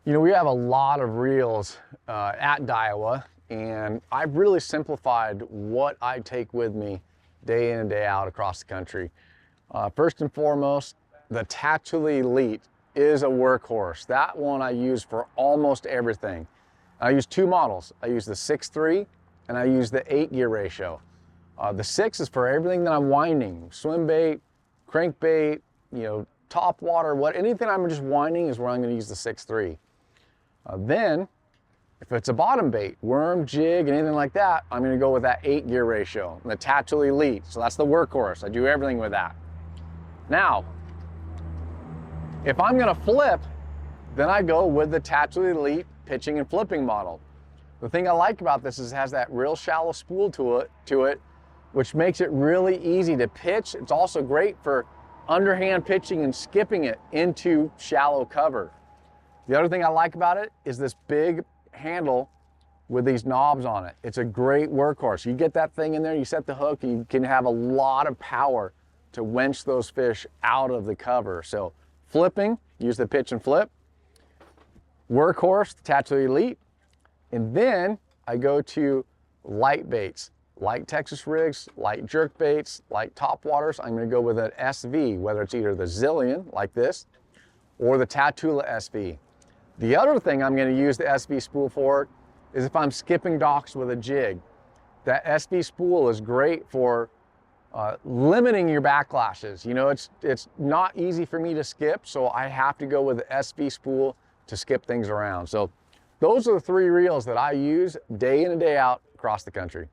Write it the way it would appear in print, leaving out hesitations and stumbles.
You know, we have a lot of reels at Daiwa, and I've really simplified what I take with me day in and day out across the country. First and foremost, the Tattly Elite is a workhorse. That one I use for almost everything. I use two models. I use the 6.3 and I use the 8-gear ratio. The 6 is for everything that I'm winding, swim bait, crankbait, top water, anything I'm just winding is where I'm going to use the 6.3. Then, if it's a bottom bait, worm, jig, and anything like that, I'm going to go with that 8-gear ratio, the Tattly Elite. So that's the workhorse. I do everything with that. Now, if I'm going to flip, then I go with the Tattly Elite pitching and flipping model. The thing I like about this is it has that real shallow spool to it, which makes it really easy to pitch. It's also great for underhand pitching and skipping it into shallow cover. The other thing I like about it is this big handle with these knobs on it. It's a great workhorse. You get that thing in there, you set the hook, you can have a lot of power to winch those fish out of the cover. So flipping, use the pitch and flip. Workhorse, Tattly Elite. And then I go to light baits, light Texas rigs, light jerk baits, light top waters. I'm going to go with an SV, whether it's either the Zillion, like this, or the Tatula SV. The other thing I'm going to use the SV spool for is if I'm skipping docks with a jig. That SV spool is great for limiting your backlashes. You know, it's not easy for me to skip, so I have to go with the SV spool to skip things around. So those are the 3 reels that I use day in and day out across the country.